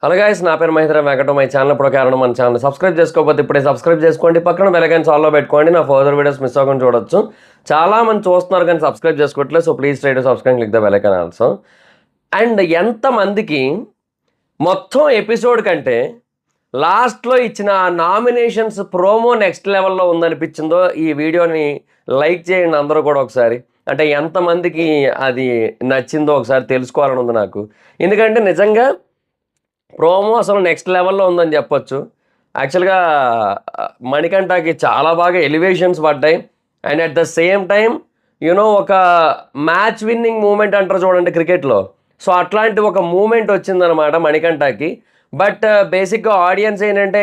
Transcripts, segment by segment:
Hello guys, నా పేరు Mahindra Venkata. My channel ఇప్పుడు కారణం మన ఛానల్ సబ్స్క్రైబ్ చేసుకోకపోతే ఇప్పుడే సబ్స్క్రైబ్ చేసుకోండి. పక్కన బెల్ ఐకాన్ ఆల్లో పెట్టుకోండి. నా ఫర్దర్ వీడియోస్ మిస్ అవ్వకుండా చూడొచ్చు. చాలా మంది చూస్తున్నారు కానీ సబ్స్క్రైబ్ చేసుకోవట్లేదు. So please try to subscribe, click the bell icon also. And ఎంతమందికి మొత్తం ఎపిసోడ్ కంటే లాస్ట్లో ఇచ్చిన నామినేషన్స్ ప్రోమో నెక్స్ట్ లెవెల్లో ఉందనిపించిందో ఈ వీడియోని లైక్ చేయండి అందరూ కూడా ఒకసారి. అంటే ఎంతమందికి అది నచ్చిందో ఒకసారి తెలుసుకోవాలని ఉంది నాకు. ఎందుకంటే నిజంగా ప్రోమో అసలు నెక్స్ట్ లెవెల్లో ఉందని చెప్పొచ్చు. యాక్చువల్గా మణికంఠకి చాలా బాగా ఎలివేషన్స్ పడ్డాయి. And at the same time ఒక మ్యాచ్ విన్నింగ్ మూమెంట్ అంటారు చూడండి క్రికెట్లో. సో అట్లాంటి ఒక మూమెంట్ వచ్చిందనమాట మణికంఠకి. బట్ బేసిక్గా ఆడియన్స్ ఏంటంటే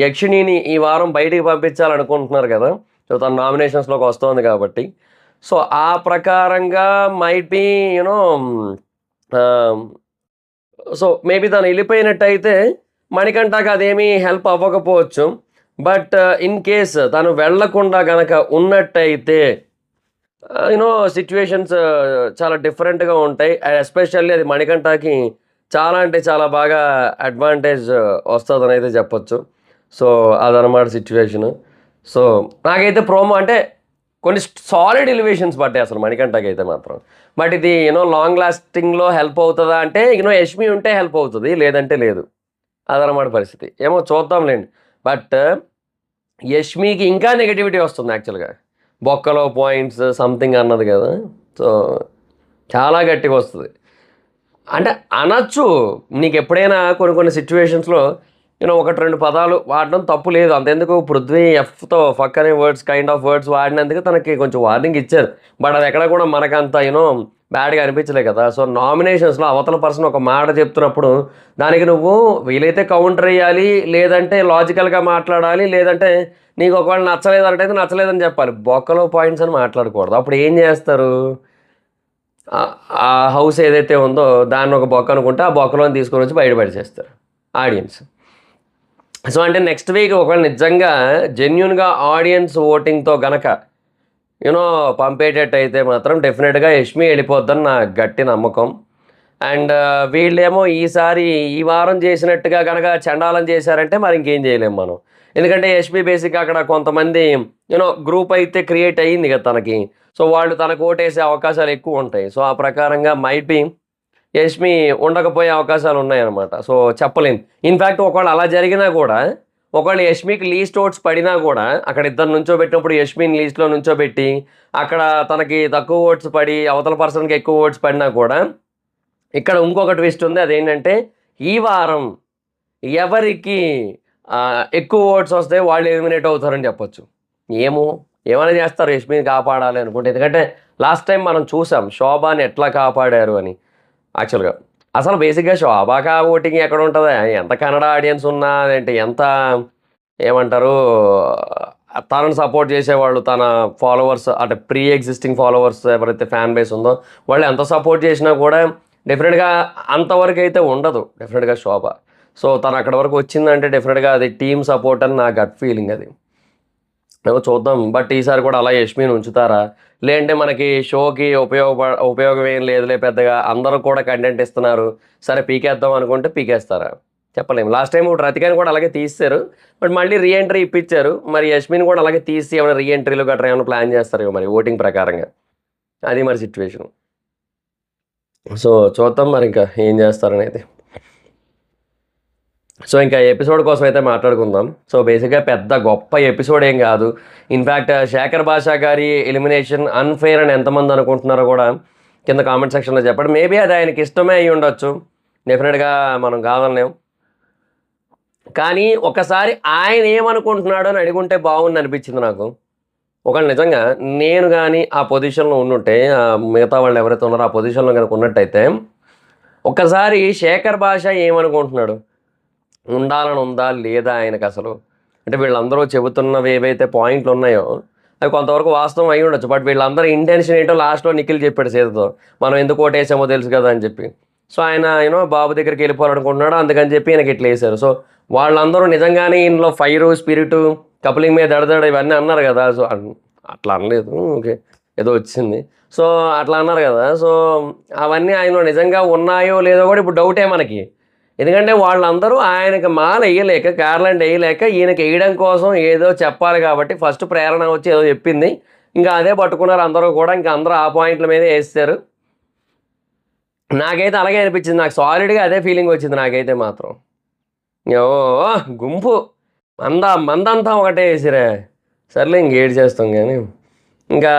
యక్షిణిని ఈ వారం బయటికి పంపించాలనుకుంటున్నారు కదా. సో తన నామినేషన్స్లోకి వస్తుంది కాబట్టి. సో ఆ ప్రకారంగా మైట్ బీ సో మేబీ తను వెళ్ళిపోయినట్టయితే మణికంఠకి అదేమీ హెల్ప్ అవ్వకపోవచ్చు. బట్ ఇన్ కేస్ తను వెళ్లకుండా కనుక ఉన్నట్టయితే సిచ్యువేషన్స్ చాలా డిఫరెంట్గా ఉంటాయి. ఎస్పెషల్లీ అది మణికంఠకి చాలా అంటే చాలా బాగా అడ్వాంటేజ్ వస్తుందని అయితే చెప్పొచ్చు. సో అదనమాట సిచ్యువేషను. సో నాకైతే ప్రోమో అంటే కొన్ని సాలిడ్ ఎలివేషన్స్ పడ్డాయి అసలు మణికంఠకి అయితే మాత్రం. బట్ ఇది లాంగ్ లాస్టింగ్లో హెల్ప్ అవుతుందా అంటే యష్మి ఉంటే హెల్ప్ అవుతుంది, లేదంటే లేదు. అదనమాట పరిస్థితి. ఏమో చూద్దాంలేండి. బట్ యష్మికి ఇంకా నెగిటివిటీ వస్తుంది యాక్చువల్గా. బొక్కలో పాయింట్స్ సంథింగ్ అన్నది కదా. సో చాలా గట్టిగా వస్తుంది. అంటే అనొచ్చు, నీకు ఎప్పుడైనా కొన్ని సిచ్యువేషన్స్లో ఒకటి రెండు పదాలు వాడడం తప్పు లేదు. అంతెందుకు పృథ్వీ ఎఫ్తో ఫక్ అనే కైండ్ ఆఫ్ వర్డ్స్ వాడినందుకు తనకి కొంచెం వార్నింగ్ ఇచ్చారు. బట్ అది ఎక్కడ కూడా మనకంత బ్యాడ్గా అనిపించలే కదా. సో నామినేషన్స్లో అవతల పర్సన్ ఒక మాట చెప్తున్నప్పుడు దానికి నువ్వు వీలైతే కౌంటర్ వేయాలి, లేదంటే లాజికల్గా మాట్లాడాలి, లేదంటే నీకు ఒకవేళ నచ్చలేదంటే నచ్చలేదని చెప్పాలి. బొక్కలో పాయింట్స్ అని మాట్లాడకూడదు. అప్పుడు ఏం చేస్తారు, ఆ హౌస్ ఏదైతే ఉందో దాన్ని ఒక బొక్క అనుకుంటే ఆ బొక్కలోని తీసుకొని వచ్చి బయటపడిచేస్తారు ఆడియన్స్. సో అంటే నెక్స్ట్ వీక్ ఒకవేళ నిజంగా జెన్యున్గా ఆడియన్స్ ఓటింగ్తో గనక పంపేటట్టయితే మాత్రం డెఫినెట్గా యష్మి వెళ్ళిపోద్దని నా గట్టి నమ్మకం. అండ్ వీళ్ళేమో ఈసారి ఈ వారం చేసినట్టుగా కనుక చండాలం చేశారంటే మరి ఇంకేం చేయలేము మనం. ఎందుకంటే యష్మి బేసిక్గా అక్కడ కొంతమంది గ్రూప్ అయితే క్రియేట్ అయ్యింది కదా తనకి. సో వాళ్ళు తనకు ఓటేసే అవకాశాలు ఎక్కువ ఉంటాయి. సో ఆ ప్రకారంగా మైట్ బి యష్మి ఉండకపోయే అవకాశాలు ఉన్నాయన్నమాట. సో చెప్పలేం. ఇన్ఫ్యాక్ట్ ఒకవేళ అలా జరిగినా కూడా, ఒకవేళ యష్మికి లీస్ట్ ఓట్స్ పడినా కూడా, అక్కడ ఇద్దరు నుంచోబెట్టినప్పుడు యష్మిని లీస్ట్లో నుంచోబెట్టి అక్కడ తనకి తక్కువ ఓట్స్ పడి అవతల పర్సన్కి ఎక్కువ ఓట్స్ పడినా కూడా ఇక్కడ ఇంకొక ట్విస్ట్ ఉంది. అదేంటంటే ఈ వారం ఎవరికి ఎక్కువ ఓట్స్ వస్తే వాళ్ళు ఎలిమినేట్ అవుతారని చెప్పొచ్చు. ఏమైనా చేస్తారు యష్మిని కాపాడాలి అనుకుంటే. ఎందుకంటే లాస్ట్ టైం మనం చూసాం శోభాని ఎట్లా కాపాడారు అని. యాక్చువల్గా అసలు బేసిక్గా శోభాకా ఓటింగ్ ఎక్కడ ఉంటుందా, ఎంత కన్నడ ఆడియన్స్ ఉన్నా అంటే ఎంత ఏమంటారు తనను సపోర్ట్ చేసేవాళ్ళు, తన ఫాలోవర్స్ అంటే ప్రీ ఎగ్జిస్టింగ్ ఫాలోవర్స్ ఎవరైతే ఫ్యాన్ బేస్ ఉందో వాళ్ళు ఎంత సపోర్ట్ చేసినా కూడా డెఫినెట్గా అంతవరకు అయితే ఉండదు డెఫినెట్గా శోభ. సో తను అక్కడ వరకు వచ్చిందంటే డెఫినెట్గా అది టీమ్ సపోర్ట్ అని నా గట్ ఫీలింగ్. అది చూద్దాం. బట్ ఈసారి కూడా అలా యష్మిని ఉంచుతారా, లేదంటే మనకి షోకి ఉపయోగం ఏం లేదులే పెద్దగా, అందరూ కూడా కంటెంట్ ఇస్తున్నారు సరే పీకేద్దాం అనుకుంటే పీకేస్తారా చెప్పలేము. లాస్ట్ టైం రతికాని కూడా అలాగే తీస్తారు. బట్ మళ్ళీ రీఎంట్రీ ఇప్పించారు. మరి యష్మిని కూడా అలాగే తీసి ఏమైనా రీఎంట్రీలు గట్రా ఏమైనా ప్లాన్ చేస్తారు మరి ఓటింగ్ ప్రకారంగా. అది మరి సిచ్యువేషన్. సో చూద్దాం మరి ఇంకా ఏం చేస్తారనేది. సో ఇంకా ఎపిసోడ్ కోసం అయితే మాట్లాడుకుందాం. సో బేసిక్గా పెద్ద గొప్ప ఎపిసోడ్ ఏం కాదు. ఇన్ఫ్యాక్ట్ శేఖర్ భాషా గారి ఎలిమినేషన్ అన్ఫెయిర్ అని ఎంతమంది అనుకుంటున్నారో కూడా కింద కామెంట్ సెక్షన్లో చెప్పండి. మేబీ అది ఆయనకి ఇష్టమే అయ్యి ఉండొచ్చు, డెఫినెట్గా మనం కాదనలేం. కానీ ఒకసారి ఆయన ఏమనుకుంటున్నాడో అని అడుగుంటే బాగుంది అనిపించింది నాకు. ఒకవేళ నిజంగా నేను కానీ ఆ పొజిషన్లో ఉండుంటే, మిగతా వాళ్ళు ఎవరైతే ఉన్నారో ఆ పొజిషన్లో కనుక ఉన్నట్టయితే ఒక్కసారి శేఖర్ భాష ఏమనుకుంటున్నాడు, ఉండాలని ఉందా లేదా ఆయనకు అసలు. అంటే వీళ్ళందరూ చెబుతున్నవి ఏవైతే పాయింట్లు ఉన్నాయో అవి కొంతవరకు వాస్తవం అయి ఉండొచ్చు. బట్ వీళ్ళందరూ ఇంటెన్షన్ ఏంటో లాస్ట్లో నిఖిల్ చెప్పాడు సీతతో, మనం ఎందుకు ఓటేసామో తెలుసు కదా అని చెప్పి. సో ఆయన బాబు దగ్గరికి వెళ్ళిపోవాలనుకుంటున్నాడు, అందుకని చెప్పి ఆయనకి ఇట్లా వేశారు. సో వాళ్ళందరూ నిజంగానే ఇందులో ఫైరు స్పిరిటు కపులింగ్ మీద దడదడ ఇవన్నీ అన్నారు కదా. సో అట్లా అనలేదు, ఓకే ఏదో వచ్చింది. సో అట్లా అన్నారు కదా. సో అవన్నీ ఆయనలో నిజంగా ఉన్నాయో లేదో కూడా ఇప్పుడు డౌటే మనకి. ఎందుకంటే వాళ్ళందరూ ఆయనకి మాల వేయలేక, గార్లాండ్ వేయలేక ఈయనకి వేయడం కోసం ఏదో చెప్పాలి కాబట్టి ఫస్ట్ ప్రేరణ వచ్చి ఏదో చెప్పింది. ఇంకా అదే పట్టుకున్నారు అందరూ కూడా. ఇంకా అందరూ ఆ పాయింట్ల మీదే వేస్తారు. నాకైతే అలాగే అనిపించింది. నాకు సాలిడ్‌గా అదే ఫీలింగ్ వచ్చింది నాకైతే మాత్రం. గుంపు మందంతా ఒకటే వేసిరే. సర్లే ఇంకేటి చేస్తాం కానీ. ఇంకా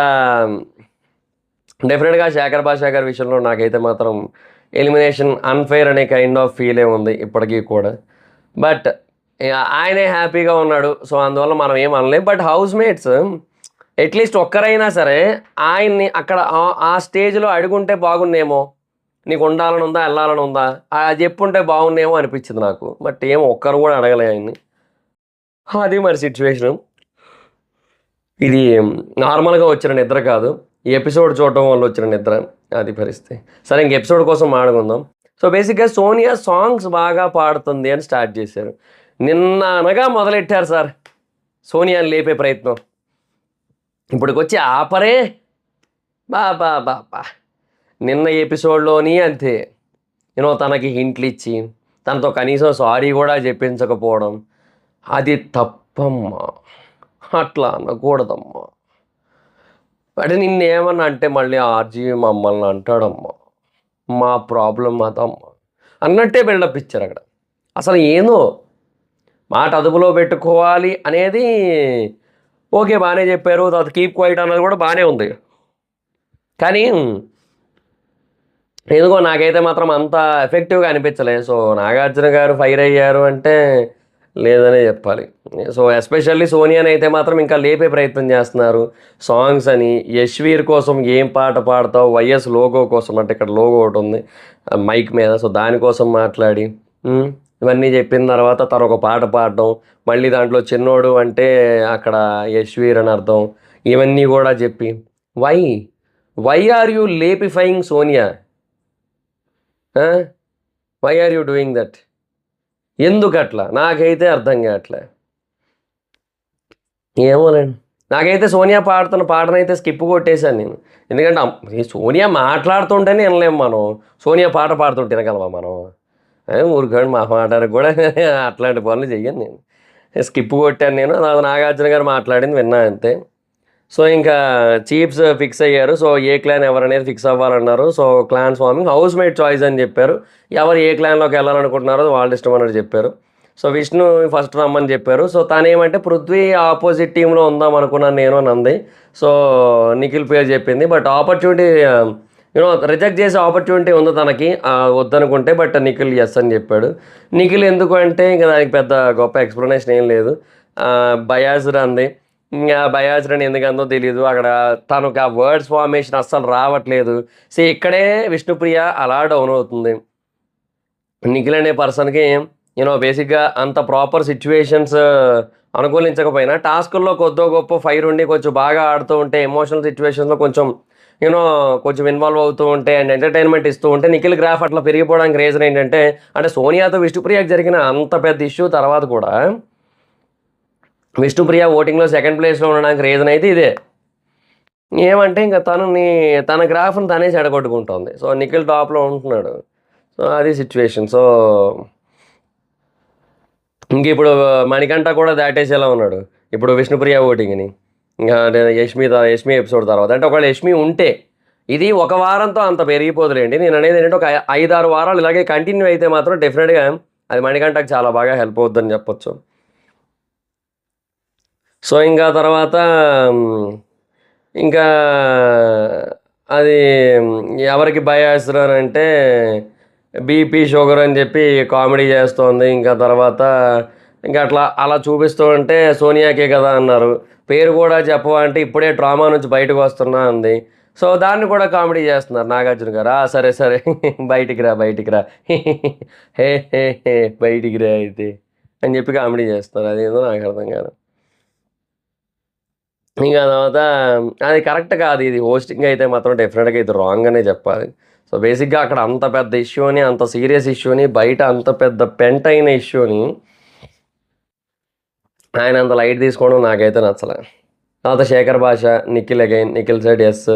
డెఫినెట్‌గా శేఖర్ భాషాగారి విషయంలో నాకైతే మాత్రం ఎలిమినేషన్ అన్‌ఫెయిర్ అనే కైండ్ ఆఫ్ ఫీలే ఉంది ఇప్పటికీ కూడా. బట్ ఆయనే హ్యాపీగా ఉన్నాడు. సో, అందువల్ల మనం ఏం అనలేం. బట్ హౌస్ మేట్స్ అట్‌లీస్ట్ ఒక్కరైనా సరే ఆయన్ని అక్కడ ఆ స్టేజ్‌లో అడుగుంటే బాగున్నేమో. నీకు ఉండాలని ఉందా? ఎళ్ళాలని ఉందా? అది చెప్పుంటే బాగున్నేమో అనిపించింది నాకు. బట్ ఒక్కరు కూడా అడగలే ఆయన్ని. అది మరి సిట్యుయేషను. ఇది నార్మల్‌గా వచ్చిన నిద్ర కాదు. ఈ ఎపిసోడ్ చూడటం వల్ల వచ్చిన నిద్ర. అది పరిస్థితి. సరే ఇంక ఎపిసోడ్ కోసం మాట్లాడుకుందాం. సో, బేసిక్‌గా సోనియా సాంగ్స్ బాగా పాడుతుంది అని స్టార్ట్ చేశారు. నిన్న అనగా మొదలెట్టారు సార్ సోనియాని లేపే ప్రయత్నం. ఇప్పటికొచ్చి ఆపరే! అబ్బబ్బబ్బా! నిన్న ఎపిసోడ్‌లోని అంతే. తనకి హింట్లిచ్చి, తనతో కనీసం సారీ కూడా చెప్పించకపోవడం. అది తప్పమ్మా! అట్లా అనకూడదమ్మా! అంటే నిన్నేమన్నా అంటే మళ్ళీ ఆర్‌జీ మమ్మల్ని అంటాడమ్మా! మా ప్రాబ్లమ్ అదమ్మా! అన్నట్టే బిల్డప్ ఇచ్చారక్కడ. అసలు ఏందో మాట అదుపులో పెట్టుకోవాలి అనేది ఓకే. బానే చెప్పారు. తర్వాత కీప్ క్వైట్ అన్నది కూడా బానే ఉంది. కానీ ఎందుకో నాకైతే మాత్రం అంత ఎఫెక్టివ్‌గా అనిపించలే. సో, నాగార్జున గారు ఫైర్ అయ్యారు అంటే లేదనే చెప్పాలి. సో, ఎస్పెషల్లీ సోనియానైతే మాత్రం ఇంకా లేపే ప్రయత్నం చేస్తున్నారు. సాంగ్స్ అని, యశ్వీర్ కోసం ఏం పాట పాడతావు? వైఎస్ లోగో కోసం అంటే ఇక్కడ లోగో ఒకటుంది మైక్ మీద. సో, దానికోసం మాట్లాడి ఇవన్నీ చెప్పిన తర్వాత తను ఒక పాట పాడడం. మళ్ళీ దాంట్లో చిన్నోడు అంటే అక్కడ యశ్వీర్ అని అర్థం. ఇవన్నీ కూడా చెప్పి వై? వై ఆర్ యూ లేపిఫైయింగ్ Sonia? Why are you doing that? ఎందుకట్లా? నాకైతే అర్థం కావట్లే. ఏమోనండి. నాకైతే సోనియా పాడుతున్న పాటనైతే స్కిప్ కొట్టేశాను నేను. ఎందుకంటే సోనియా మాట్లాడుతుంటేనే వినలేము మనం. సోనియా పాట పాడుతుంటే వినగలమా మనం? ఊరుకోండి మా మాటానికి కూడా అట్లాంటి పనులు చెయ్యను నేను. స్కిప్ కొట్టాను నేను. నాగార్జున గారు మాట్లాడింది విన్నా అంతే. సో, ఇంకా చీఫ్స్ ఫిక్స్ అయ్యారు. సో, ఏ క్లాన్ ఎవరనేది ఫిక్స్ అవ్వాలన్నారు. So, clan forming housemate choice అని చెప్పారు. ఎవరు ఏ క్లాన్‌లోకి వెళ్ళాలనుకుంటున్నారో వాళ్ళ ఇష్టం అన్నట్టు చెప్పారు. సో, విష్ణు ఫస్ట్ రమ్మని చెప్పారు. సో, తనేమంటే పృథ్వీ ఆపోజిట్ టీమ్‌లో ఉందాం అనుకున్నాను నేను అని అంది. సో, నిఖిల్ పేరు చెప్పింది. బట్ ఆపర్చునిటీ రిజెక్ట్ చేసే ఆపర్చునిటీ ఉంది తనకి వద్దనుకుంటే. బట్ నిఖిల్ యెస్ అని చెప్పాడు. నిఖిల్ ఎందుకు అంటే ఇంక దానికి పెద్ద గొప్ప ఎక్స్‌ప్లనేషన్ ఏం లేదు. బయాస్డ్ అంది. బయాస్డ్ అని ఎందుకందో తెలీదు. అక్కడ తనకు ఆ వర్డ్స్ ఫార్మేషన్ అస్సలు రావట్లేదు. ఇక్కడే విష్ణుప్రియ అలా డౌన్ అవుతుంది. నిఖిల్ అనే పర్సన్‌కి బేసిక్‌గా అంత ప్రాపర్ సిట్యుయేషన్స్ అనుకూలించకపోయినా టాస్కుల్లో కొద్దో గొప్పో ఫైర్ ఉండి కొంచెం బాగా ఆడుతూ ఉంటే ఎమోషనల్ సిట్యుయేషన్స్‌లో కొంచెం కొంచెం ఇన్వాల్వ్ అవుతూ ఉంటే అండ్ ఎంటర్‌టైన్‌మెంట్ ఇస్తూ ఉంటే నిఖిల్ గ్రాఫ్ అట్లా పెరిగిపోవడానికి రీజన్ ఏంటంటే అంటే సోనియాతో విష్ణుప్రియకి జరిగిన అంత పెద్ద ఇష్యూ తర్వాత కూడా విష్ణుప్రియ ఓటింగ్‌లో సెకండ్ ప్లేస్‌లో ఉండడానికి రీజన్ అయితే ఇదే. ఏమంటే ఇంక తన గ్రాఫ్‌ని తనే చెడగొట్టుకుంటోంది. సో, నిఖిల్ టాప్‌లో ఉంటున్నాడు. సో, అది సిట్యుయేషన్. సో, ఇంకిప్పుడు మణికంఠ కూడా దాటేసేలా ఉన్నాడు. ఇప్పుడు విష్ణుప్రియ ఓటింగ్‌ని. ఇంకా యష్మి ఎపిసోడ్ తర్వాత. అంటే ఒకవేళ యష్మి ఉంటే ఇది ఒక వారంతో అంత పెరిగిపోదులేండి. నేననేది ఏంటంటే ఒక 5, 6 వారాలు ఇలాగే కంటిన్యూ అయితే మాత్రం డెఫినెట్‌గా అది మణికంఠకి చాలా బాగా హెల్ప్ అవుద్దని చెప్పొచ్చు. సో, ఇంకా తర్వాత ఇంకా అది ఎవరికి బయాస్‌రనంటే బీపీ, షుగర్ అని చెప్పి కామెడీ చేస్తోంది. ఇంకా తర్వాత ఇంకా అలా చూపిస్తూ ఉంటే సోనియాకే కదా అన్నారు. పేరు కూడా చెప్పవా అంటే ఇప్పుడే ట్రామా నుంచి బయటకు వస్తున్నా అంది. సో, దాన్ని కూడా కామెడీ చేస్తున్నారు నాగార్జున గారు. సరే సరే బయటికి రా, బయటికి రా. హే హే హే బయటికి రా అయితే అని చెప్పి కామెడీ చేస్తున్నారు. అదేందో నాకు అర్థం కాదు. ఇంక తర్వాత అది కరెక్ట్ కాదు. ఇది హోస్టింగ్ అయితే మాత్రం డెఫినిట్‌గా ఇది రాంగ్ అనే చెప్పాలి. సో, బేసిక్‌గా అక్కడ అంత పెద్ద ఇష్యూని, అంత సీరియస్ ఇష్యూని, బయట అంత పెద్ద పెంటయిన ఇష్యూని ఆయన అంత లైట్ తీసుకోవడం నాకైతే నచ్చలే. తర్వాత Shekhar Basha, Nikhil again, Nikhil side yes.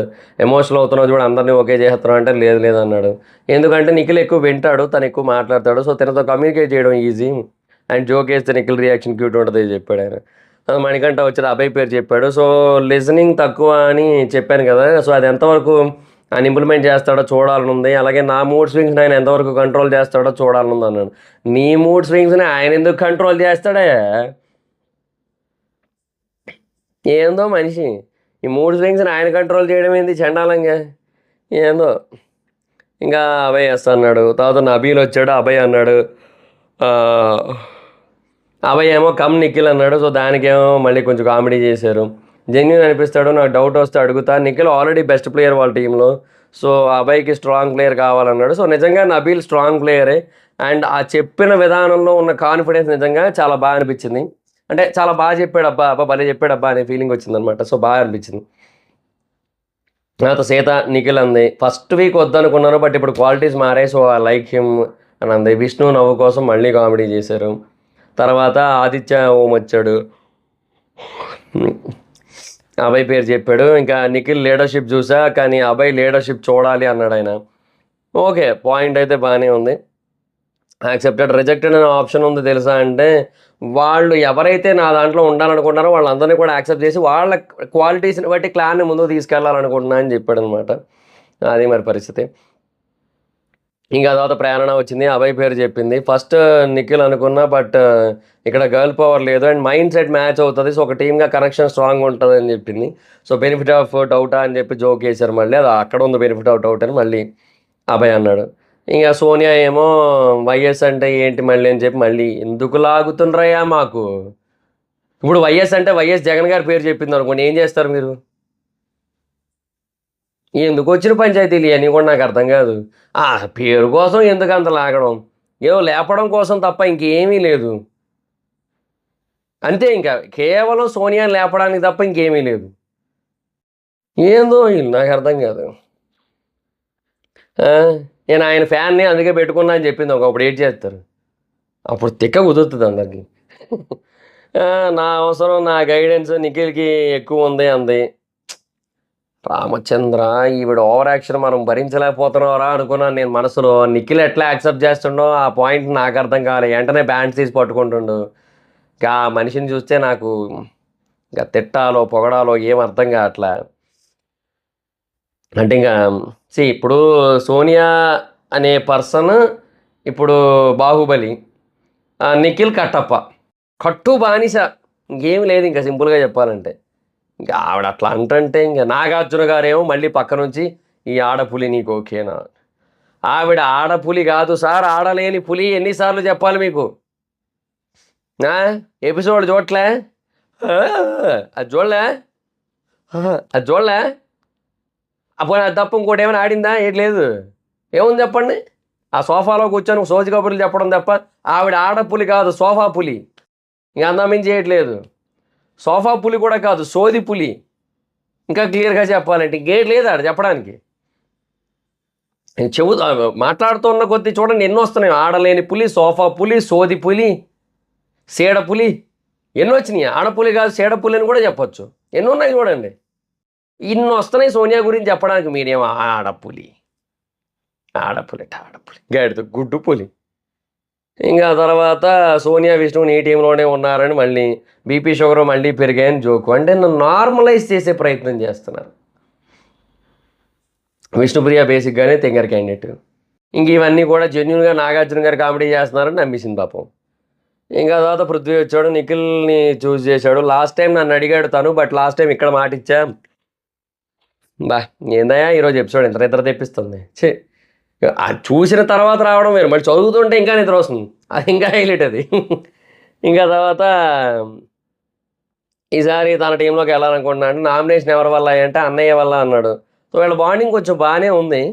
Emotional అవుతున్నావు చూడు అందరినీ ఓకే చేస్తున్నావు అంటే లేదు లేదు అన్నాడు. ఎందుకంటే నిఖిల్ ఎక్కువ వింటాడు, తను ఎక్కువ మాట్లాడతాడు, సో తనతో కమ్యూనికేట్ చేయడం ఈజీ. అండ్ జోక్ వేస్తే నిఖిల్ రియాక్షన్ క్యూట్ ఉంటుంది చెప్పాడు ఆయన. మణికంఠ వచ్చేది అభయ్ పేరు చెప్పాడు. సో లిజనింగ్ తక్కువ అని చెప్పాను కదా, సో అది ఎంతవరకు ఆయన ఇంప్లిమెంట్ చేస్తాడో చూడాలని ఉంది. అలాగే నా మూడ్ స్వింగ్స్ని ఆయన ఎంతవరకు కంట్రోల్ చేస్తాడో చూడాలని ఉంది అన్నాడు. నీ మూడ్ స్వింగ్స్ని ఆయన ఎందుకు కంట్రోల్ చేస్తాడే? ఏందో మనిషి ఈ మూడు స్వింగ్స్ని ఆయన కంట్రోల్ చేయడం ఏంది చండాలంగా, ఏందో. ఇంకా అభయ్ ఎస్ అన్నాడు. తర్వాత నబీల్ వచ్చాడు, అభయ్ అన్నాడు. ఆ, అభయ్ ఏమో కమ్ నిఖిల్ అన్నాడు. సో దానికేమో మళ్ళీ కొంచెం కామెడీ చేశారు. జెన్యున్ అనిపిస్తాడు, నాకు డౌట్ వస్తే అడుగుతా. నిఖిల్ ఆల్రెడీ బెస్ట్ ప్లేయర్ వాళ్ళ టీంలో, సో అభయ్కి స్ట్రాంగ్ ప్లేయర్ కావాలన్నాడు. సో నిజంగా నబీల్ స్ట్రాంగ్ ప్లేయరే. అండ్ ఆ చెప్పిన విధానంలో ఉన్న కాన్ఫిడెన్స్ నిజంగా చాలా బాగా అనిపించింది. అంటే చాలా బాగా చెప్పాడు, అబ్బా అబ్బా భలే చెప్పాడు అబ్బా అనే ఫీలింగ్ వచ్చిందనమాట. సో బాగా అనిపించింది. తర్వాత సీత నిఖిల్ అంది. ఫస్ట్ వీక్ వద్దనుకున్నాను, బట్ ఇప్పుడు క్వాలిటీస్ మారాయి, సో ఐ లైక్ హిమ్ అని అంది. విష్ణు నవ్వు కోసం మళ్ళీ కామెడీ చేశారు. తర్వాత ఆదిత్య ఓం వచ్చాడు, అభయ్ పేరు చెప్పాడు. ఇంకా నిఖిల్ లీడర్షిప్ చూసా, కానీ అభయ్ లీడర్షిప్ చూడాలి అన్నాడు ఆయన. ఓకే, పాయింట్ అయితే బాగానే ఉంది. యాక్సెప్టెడ్. రిజెక్టెడ్ అనే ఆప్షన్ ఉంది తెలుసా అంటే, వాళ్ళు ఎవరైతే నా దాంట్లో ఉండాలనుకుంటారో వాళ్ళందరినీ కూడా యాక్సెప్ట్ చేసి వాళ్ళ క్వాలిటీస్ని బట్టి క్లాన్ని ముందుకు తీసుకెళ్లాలనుకుంటున్నా అని చెప్పాడు అనమాట. అది మరి పరిస్థితి. ఇంకా తర్వాత ప్రేరణ వచ్చింది, అభయ్ పేరు చెప్పింది. ఫస్ట్ నిఖిల్ అనుకున్నా, బట్ ఇక్కడ గర్ల్ పవర్ లేదు అండ్ మైండ్ సెట్ మ్యాచ్ అవుతుంది, సో ఒక టీమ్గా కనెక్షన్ స్ట్రాంగ్ ఉంటుంది అని చెప్పింది. సో బెనిఫిట్ ఆఫ్ డౌటా అని చెప్పి జోక్ వేశారు మళ్ళీ. అది అక్కడ ఉంది బెనిఫిట్ ఆఫ్ డౌట్ అని మళ్ళీ అభయ్ అన్నాడు. ఇంకా సోనియా ఏమో వైఎస్ అంటే ఏంటి మళ్ళీ అని చెప్పి మళ్ళీ ఎందుకు లాగుతుండ్రయ్యా మాకు. ఇప్పుడు వైఎస్ అంటే వైఎస్ జగన్ గారి పేరు చెప్పింది అనుకోండి, ఏం చేస్తారు మీరు? ఎందుకు వచ్చిన పంచాయతీలు అని కూడా నాకు అర్థం కాదు. ఆ పేరు కోసం ఎందుకు అంత లాగడం, ఏదో లేపడం కోసం తప్ప ఇంకేమీ లేదు. అంతే, ఇంకా కేవలం సోనియాని లేపడానికి తప్ప ఇంకేమీ లేదు. ఏందో వీళ్ళు నాకు అర్థం కాదు. నేను ఆయన ఫ్యాన్ని అందుకే పెట్టుకున్నా అని చెప్పింది ఒకప్పుడు. ఏడ్ చేస్తారు అప్పుడు తిక్క కుదురుతుంది అందరికి. నా అవసరం నా గైడెన్స్ నిఖిల్కి ఎక్కువ ఉంది అంది. రామచంద్ర, ఈవిడ ఓవర్ యాక్షన్ మనం భరించలేకపోతున్నారా అనుకున్నాను నేను మనసులో. నిఖిల్ ఎట్లా యాక్సెప్ట్ చేస్తుండో ఆ పాయింట్ నాకు అర్థం కావాలి. వెంటనే బ్యాండ్స్ తీసి పట్టుకుంటుండు. ఇంకా ఆ మనిషిని చూస్తే నాకు ఇంకా తిట్టాలో పొగడాలో ఏం అర్థం కావట్లే. అంటే ఇంకా ఇప్పుడు సోనియా అనే పర్సన్ ఇప్పుడు బాహుబలి, నిఖిల్ కట్టప్ప, కట్టు బానిస, ఇంకేం లేదు ఇంకా సింపుల్గా చెప్పాలంటే. ఇంకా ఆవిడ అట్లా అంటే ఇంకా నాగార్జున గారేమో మళ్ళీ పక్క నుంచి ఈ ఆడపులి నీకు ఓకేనా. ఆవిడ ఆడపులి కాదు సార్, ఆడలేని పులి. ఎన్నిసార్లు చెప్పాలి మీకు? ఎపిసోడ్ చూడలే? అది చూడలే, అది చూడలే. అప్పుడు అది తప్ప ఇంకోటి ఏమైనా ఆడిందా? ఏం లేదు. ఏముంది చెప్పండి? ఆ సోఫాలో కూర్చొని సోజి కబుర్లు చెప్పడం తప్ప. ఆవిడ ఆడపులి కాదు, సోఫా పులి. ఇంకా అంతమించి చేయట్లేదు. సోఫా పులి కూడా కాదు, సోది పులి. ఇంకా క్లియర్గా చెప్పాలంటే ఇంకేం లేదు ఆడ చెప్పడానికి. మాట్లాడుతున్న కొద్దీ చూడండి ఎన్నో వస్తున్నాయి. ఆడలేని పులి, సోఫా పులి, సోది పులి, సేడ పులి, ఎన్నో వచ్చినాయి. ఆడపులి కాదు సేడ పులి అని కూడా చెప్పొచ్చు. ఎన్నో ఉన్నాయి చూడండి. ఇన్ని వస్తున్నాయి సోనియా గురించి చెప్పడానికి. మీరేమో ఆడపులి, ఆడపులి గాడితో గుడ్డు పులి. ఇంకా తర్వాత సోనియా విష్ణు నీ టీంలోనే ఉన్నారని మళ్ళీ బీపీ షుగర్ మళ్ళీ పెరిగాయని జోకు. అంటే నన్ను నార్మలైజ్ చేసే ప్రయత్నం చేస్తున్నారు. విష్ణుప్రియ బేసిక్గానే తెంగర్ క్యాండిడేట్. ఇంక ఇవన్నీ కూడా జెన్యున్గా నాగార్జున గారు కామెడీ చేస్తున్నారని నమ్మేసింది పాపం. ఇంకా తర్వాత పృథ్వీ వచ్చాడు, నిఖిల్ని చూస్ చేశాడు. లాస్ట్ టైం నన్ను అడిగాడు తను, బట్ లాస్ట్ టైం ఇక్కడ మాట ఇచ్చా. బా ఏందయ్యా ఈరోజు ఎపిసోడ్ ఇంత నిద్ర తెప్పిస్తుంది. అది చూసిన తర్వాత రావడం వేరు, మళ్ళీ చదువుతుంటే ఇంకా నిద్ర వస్తుంది. అది ఇంకా హైలైట్ అది. ఇంకా తర్వాత ఈసారి తన టీంలోకి వెళ్ళాలనుకుంటున్నాడు. నామినేషన్ ఎవరి వల్ల అంటే అన్నయ్య వల్ల అన్నాడు. సో వీళ్ళ బాండింగ్ కొంచెం బాగానే ఉంది.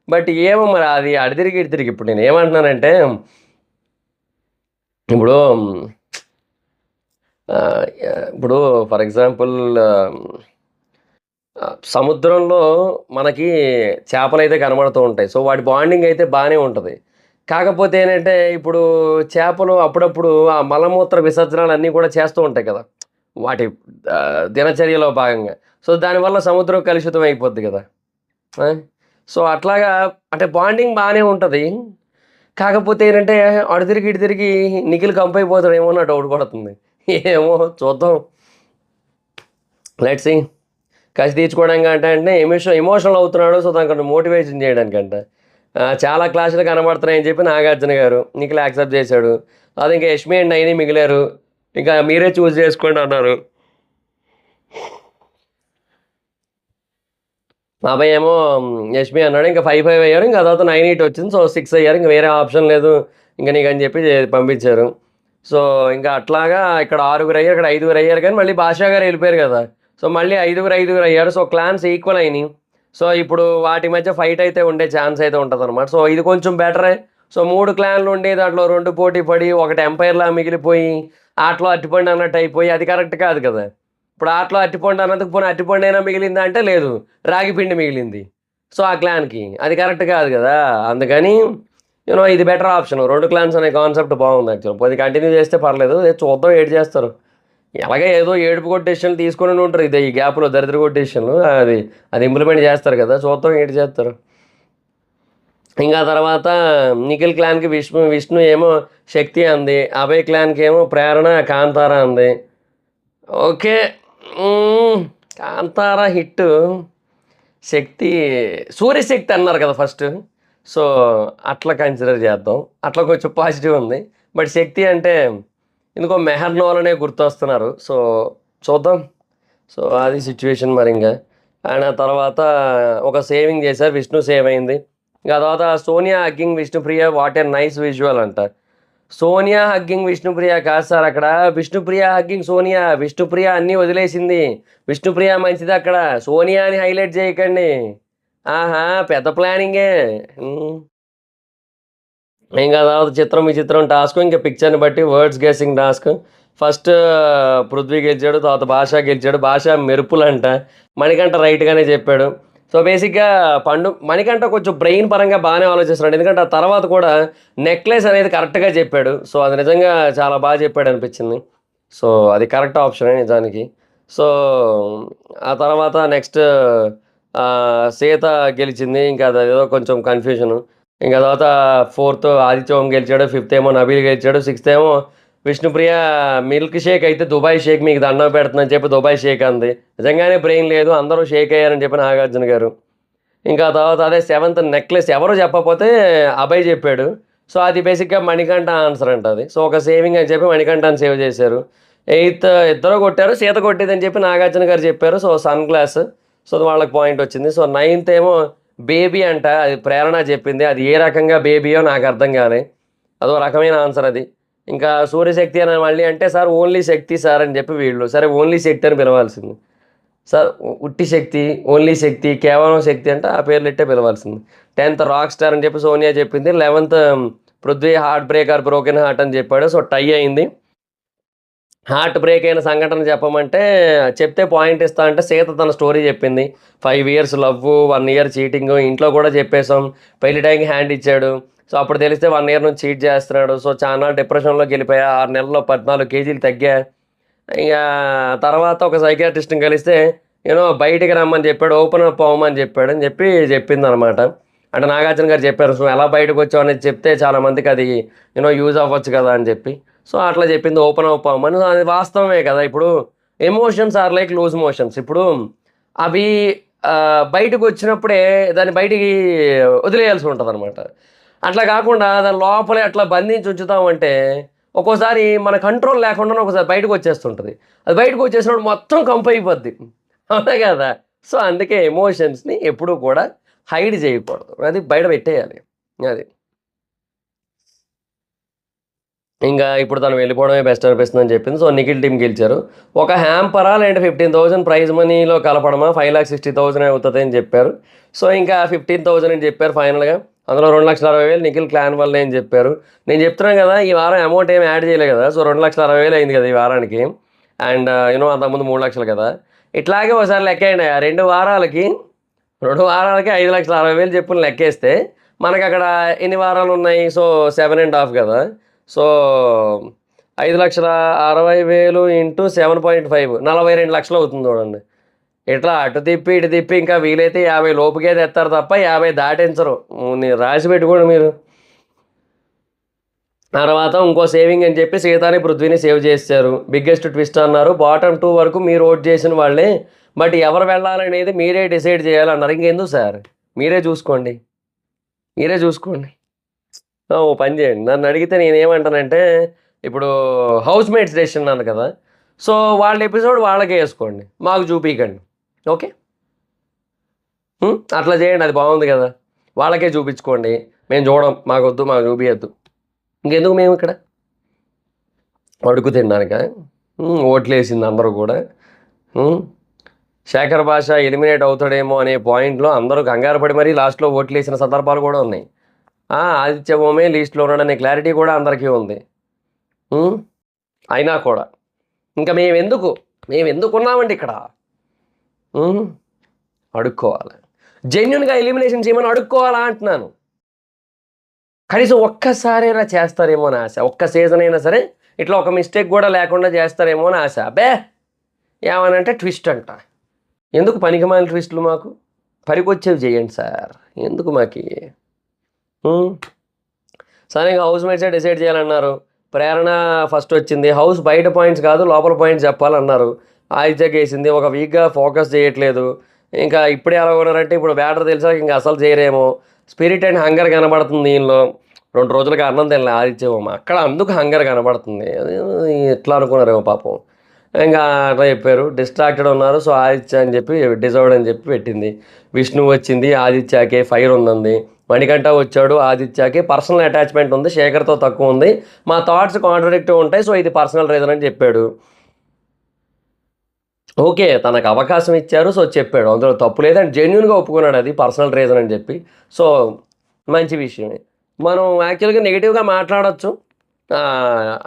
బట్ ఏమో మరి అది అడితిరిగి ఇప్పుడు నేను ఏమంటున్నానంటే, ఇప్పుడు ఇప్పుడు ఫర్ ఎగ్జాంపుల్ సముద్రంలో మనకి చేపలు అయితే కనబడుతూ ఉంటాయి. సో వాటి బాండింగ్ అయితే బాగానే ఉంటుంది. కాకపోతే ఏంటంటే ఇప్పుడు చేపలు అప్పుడప్పుడు ఆ మలమూత్ర విసర్జనాలు అన్నీ కూడా చేస్తూ ఉంటాయి కదా. వాటి దినచర్యలో భాగంగా. సో, దానివల్ల సముద్రం కలుషితం అయిపోద్ది కదా! ఆ! సో, అట్లాగా అంటే బాండింగ్ బానే ఉంటది. కాకపోతే ఏంటంటే అటు తిరిగి, ఇటు తిరిగి నిఖిల్ కంపైపోతాడేమో అని నా డౌట్ పడుతుంది. ఏమో చూద్దాం. Let's see. కసి తీర్చుకోవడానికి అంటే ఎమోషనల్ అవుతున్నాడు. సో, దానికి మోటివేషన్ చేయడానికంట. చాలా క్లాసులు కనబడుతున్నాయని చెప్పి నాగార్జున గారు. నిఖిల్ యాక్సెప్ట్ చేశాడు. అది ఇంకా యష్మి అండ్ నైని మిగిలారు. ఇంకా మీరే చూజ్ చేసుకోండి అన్నారు. మా అబ్బాయి ఏమో యష్మి అన్నాడు. ఇంకా 5, 5 అయ్యారు. ఇంకా తర్వాత 9, 8 వచ్చింది. సో, 6 అయ్యారు. ఇంక వేరే ఆప్షన్ లేదు. ఇంక నీకని చెప్పి పంపించారు. సో, ఇంకా అట్లాగా ఇక్కడ 6గురు అయ్యారు. ఇక్కడ 5గురు అయ్యారు. కానీ మళ్ళీ భాషా గారు వెళ్ళిపోయారు కదా! సో, మళ్ళీ 5గురు అయ్యారు. సో, క్లాన్స్ ఈక్వల్ అయినాయి. సో, ఇప్పుడు వాటి మధ్య ఫైట్ అయితే ఉండే ఛాన్స్ అయితే ఉంటదనమాట. సో, ఇది కొంచెం బెటరే. సో, 3 క్లాన్లు ఉండి దాంట్లో 2 పోటీ పడి ఒకటి ఎంపైర్‌లా మిగిలిపోయి ఆటలో అరటిపండు అన్నట్టు అయిపోయి అది కరెక్ట్ కాదు కదా! ఇప్పుడు ఆటలో అరటిపండు అన్నందుకు పోనీ అరటిపండైనా మిగిలిందా అంటే లేదు. రాగి పిండి మిగిలింది. సో, ఆ క్లాన్‌కి. అది కరెక్ట్ కాదు గదా! అందుకని ఇది బెటర్ ఆప్షన్. 2 క్లాన్స్ అనే కాన్సెప్ట్ బాగుంది యాక్చువల్. పోనీ కంటిన్యూ చేస్తే పర్లేదు. చూద్దాం ఏటి చేస్తారు. ఎలాగో ఏదో ఏడుపు కొట్టు డెసిషన్‌లు తీసుకొని ఉంటారు. ఈ గ్యాప్‌లో దరిద్ర కొట్టు డెసిషన్‌లు. అది ఇంప్లిమెంట్ చేస్తారు కదా! చూద్దాం ఏటి చేస్తారు. ఇంకా తర్వాత నిఖిల్ క్లాన్‌కి విష్ణు ఏమో శక్తి అంది. అభయ్ క్లాన్‌కి ఏమో ప్రేరణ, కాంతార అంది. ఓకే. కాంతార హిట్టు. శక్తి సూర్యశక్తి అన్నారు కదా ఫస్ట్. సో, అట్లా కన్సిడర్ చేద్దాం. అట్లా కొంచెం పాజిటివ్ ఉంది. బట్ శక్తి అంటే ఎందుకో మెహర్ నోలనే గుర్తొస్తున్నారు. సో, చూద్దాం. సో, అది సిచ్యువేషన్ మరింక. అండ్ ఆ తర్వాత ఒక సేవింగ్ చేశారు. విష్ణు సేవ్ అయింది. ఇంకా తర్వాత Sonia hugging Vishnupriya what a nice visual అంట. సోనియా హగ్గింగ్ విష్ణుప్రియ కాదు సార్ అక్కడ. విష్ణుప్రియ హగ్గింగ్ సోనియా. విష్ణుప్రియ అన్నీ వదిలేసింది. విష్ణుప్రియ మంచిది అక్కడ. సోనియాని హైలైట్ చేయకండి. ఆహా! పెద్ద ప్లానింగే. ఇంకా తర్వాత చిత్రం విచిత్రం టాస్క్ ఇంకా పిక్చర్ని బట్టి words guessing task. First Prithvi గెలిచాడు. తర్వాత భాష గెలిచాడు. భాష మెరుపులంట. మణికంఠ రైట్గానే చెప్పాడు. సో, బేసిక్గా మణికంఠ కొంచెం బ్రెయిన్ పరంగా బాగానే ఆలోచిస్తున్నాడు. ఎందుకంటే ఆ తర్వాత కూడా నెక్లెస్ అనేది కరెక్ట్గా చెప్పాడు. సో, అది నిజంగా చాలా బాగా చెప్పాడు అనిపించింది. సో, అది కరెక్ట్ ఆప్షనే నిజానికి. సో, ఆ తర్వాత నెక్స్ట్ సీత గెలిచింది. ఇంకా అదేదో కొంచెం కన్ఫ్యూజను. ఇంకా తర్వాత ఫోర్త్ ఆదిత్య ఓం గెలిచాడు. ఫిఫ్త్ ఏమో నబీల్ గెలిచాడు. సిక్స్త్ ఏమో విష్ణుప్రియ మిల్క్ షేక్ అయితే దుబాయ్ షేక్ మీకు దండం పెడుతుందని చెప్పి దుబాయ్ షేక్ అంది. నిజంగానే బ్రెయిన్ లేదు. అందరూ షేక్ అయ్యారని చెప్పి నాగార్జున గారు. ఇంకా తర్వాత అదే సెవెంత్ నెక్లెస్ ఎవరు చెప్పకపోతే అభయ్ చెప్పాడు. సో, అది బేసిక్గా మణికంఠ ఆన్సర్ అంట అది. సో, ఒక సేవింగ్ అని చెప్పి మణికంఠని సేవ్ చేశారు. ఎయిత్ ఇద్దరు కొట్టారు. సీత కొట్టేదని చెప్పి నాగార్జున గారు చెప్పారు. So, sun glass. సో, వాళ్ళకి పాయింట్ వచ్చింది. సో, నైన్త్ ఏమో బేబీ అంట. అది ప్రేరణ చెప్పింది. అది ఏ రకంగా బేబీయో నాకు అర్థం కాలే. అదో రకమైన ఆన్సర్ అది. ఇంకా సూర్యశక్తి అని మళ్ళీ అంటే సార్ ఓన్లీ శక్తి సార్ అని చెప్పి వీళ్ళు. సరే ఓన్లీ శక్తి అని పిలవాల్సింది. సార్ ఉట్టి శక్తి, ఓన్లీ శక్తి, కేవలం శక్తి అంటే ఆ పేర్లెట్టే పిలవాల్సింది. 10th రాక్ స్టార్ అని చెప్పి సోనియా చెప్పింది. 11th Prithvi heart breaker broken heart అని చెప్పాడు. సో, టై అయింది. హార్ట్ బ్రేక్ అయిన సంఘటన చెప్పమంటే చెప్తే పాయింట్ ఇస్తా అంటే సీత తన స్టోరీ చెప్పింది. 5 years లవ్వు, 1 year చీటింగు. ఇంట్లో కూడా చెప్పేసాం. పెళ్లి టైంకి హ్యాండ్ ఇచ్చాడు. సో, అప్పుడు తెలిస్తే 1 year నుంచి చీట్ చేస్తున్నాడు. సో, చాలా డిప్రెషన్లోకి వెళ్ళిపోయా. 6 నెలల్లో 14 kgs తగ్గా. ఇక తర్వాత ఒక సైకియాట్రిస్ట్ని కలిస్తే బయటికి రమ్మని చెప్పాడు. ఓపెన్ అప్ అవ్వమని చెప్పాడు అని చెప్పిందనమాట. అంటే నాగార్జున గారు చెప్పారు. సో, ఎలా బయటకు వచ్చావు అనేది చెప్తే చాలామందికి అది యూజ్ అవ్వచ్చు కదా అని చెప్పి. సో, అట్లా చెప్పింది ఓపెన్ అప్ అవ్వమని. అది వాస్తవమే కదా! ఇప్పుడు emotions are like loose motions. ఇప్పుడు అవి బయటకు వచ్చినప్పుడే దాన్ని బయటికి వదిలేయాల్సి ఉంటుందన్నమాట. అట్లా కాకుండా దాని లోపలే అట్లా బంధించి ఉంచుతామంటే ఒక్కోసారి మన కంట్రోల్ లేకుండానే ఒకసారి బయటకు వచ్చేస్తుంటుంది. అది బయటకు వచ్చేసినప్పుడు మొత్తం కంపైపోద్ది. అవునా కదా! సో, అందుకే ఎమోషన్స్‌ని ఎప్పుడూ కూడా హైడ్ చేయకూడదు. అది బయట పెట్టేయాలి. అది. ఇంకా ఇప్పుడు తను వెళ్ళిపోవడమే బెస్ట్ అనిపిస్తుందని చెప్పింది. సో, నిఖిల్ టీమ్ గెలిచారు. ఒక హ్యాంపరా లేదంటే 15,000 ప్రైజ్ మనీలో కలపడమా 5,60,000 అవుతది అని చెప్పారు. సో, ఇంకా 15,000 అని చెప్పారు ఫైనల్‌గా. అందులో 2,60,60,000 నిఖిల్ క్లాన్ వల్లే అని చెప్పారు. నేను చెప్తున్నాను కదా! ఈ వారం అమౌంట్ ఏమి యాడ్ చేయలే కదా! సో, 2,60,60,000 అయింది కదా! ఈ వారానికి. అండ్ అంతకుముందు 3,00,000 కదా! ఇట్లాగే ఒకసారి లెక్కేయండి. 2 వారాలకి 5,60,60,000 చెప్పున లెక్కేస్తే మనకక్కడ ఎన్ని వారాలున్నాయి? సో, 7 ½ కదా! సో, 5,60,000 ఇంటూ 7.5 42 లక్షలు అవుతుంది చూడండి. ఇట్లా అటు తిప్పి ఇటు తిప్పి ఇంకా వీలైతే 50 లోపుకే తెస్తారు తప్ప 50 దాటించరు. రాసి పెట్టుకోండి మీరు. తర్వాత ఇంకో సేవింగ్ అని చెప్పి సీతాని పృథ్వీని సేవ్ చేశారు. బిగ్గెస్ట్ ట్విస్ట్ అన్నారు. బాటమ్ 2 వరకు మీరు ఓట్ చేసిన వాళ్ళే, బట్ ఎవరు వెళ్ళాలనేది మీరే డిసైడ్ చేయాలన్నారు. ఇంకెందుకు సార్, మీరే చూసుకోండి, మీరే చూసుకోండి. ఓ పని చేయండి, నన్ను అడిగితే నేనేమంటానంటే ఇప్పుడు హౌస్ మేట్స్ డెసిషన్ అన్నాను కదా, సో వాళ్ళ ఎపిసోడ్ వాళ్ళకే వేసుకోండి, మాకు చూపించండి. ఓకే, అట్లా చేయండి, అది బాగుంది కదా. వాళ్ళకే చూపించుకోండి, మేము చూడం, మాకొద్దు, మాకు చూపించద్దు. ఇంకెందుకు మేము ఇక్కడ అడుగు తినడానిక? ఓట్లు వేసింది అందరూ కూడా. శేఖర్ భాష ఎలిమినేట్ అవుతాడేమో అనే పాయింట్లో అందరూ కంగారు పడి మరీ లాస్ట్లో ఓట్లు వేసిన సందర్భాలు కూడా ఉన్నాయి. ఆదిత్య ఓమే లిస్ట్లో ఉన్నాడనే క్లారిటీ కూడా అందరికీ ఉంది. అయినా కూడా ఇంకా మేము ఎందుకు ఉన్నామండి ఇక్కడ? అడుక్కోవాలి, జెన్యున్గా ఎలిమినేషన్ చేయమని అడుక్కోవాలా అంటున్నాను. కనీసం ఒక్కసారైనా చేస్తారేమో అని ఆశ, ఒక్క సీజన్ అయినా సరే ఇట్లా ఒక మిస్టేక్ కూడా లేకుండా చేస్తారేమో అని ఆశ. అబ్బే ఏమనంటే ట్విస్ట్ అంట. ఎందుకు పనికిమాలిన ట్విస్టులు? మాకు పనికొచ్చేవి చేయండి సార్, ఎందుకు మాకి? సరే ఇంకా హౌస్ మేట్సే డిసైడ్ చేయాలన్నారు. ప్రేరణ ఫస్ట్ వచ్చింది. హౌస్ బయట పాయింట్స్ కాదు లోపల పాయింట్స్ చెప్పాలన్నారు. ఆదిత్యకి వేసింది. ఒక వీక్గా ఫోకస్ చేయట్లేదు. ఇంకా ఇప్పుడే ఎలా ఉన్నారంటే ఇప్పుడు బ్యాటర్ తెలిసాక ఇంకా అసలు చేయరేమో. స్పిరిట్ అండ్ హంగర్ కనబడుతుంది దీనిలో. 2 రోజులుగా అన్నం తినలే ఆదిత్యమో, అక్కడ అందుకు హంగర్ కనబడుతుంది. అది ఎట్లా అనుకున్నారేమో పాపం. ఇంకా అట్లా చెప్పారు. డిస్ట్రాక్టెడ్ ఉన్నారు, సో ఆదిత్య అని చెప్పి డిజర్వ్డ్ అని చెప్పి పెట్టింది. విష్ణు వచ్చింది, ఆదిత్యకే ఫైర్ ఉందండి. మణికంఠ వచ్చాడు, ఆదిత్యకి పర్సనల్ అటాచ్మెంట్ ఉంది, శేఖర్తో తక్కువ ఉంది, మా థాట్స్ కాంట్రడిక్టివ్ ఉంటాయి, సో ఇది పర్సనల్ రీజన్ అని చెప్పాడు. ఓకే, తనకు అవకాశం ఇచ్చారు, సో చెప్పాడు, అందులో తప్పు లేదని జెన్యున్గా ఒప్పుకున్నాడు, అది పర్సనల్ రీజన్ అని చెప్పి. సో మంచి విషయమే. మనం యాక్చువల్గా నెగిటివ్గా మాట్లాడచ్చు,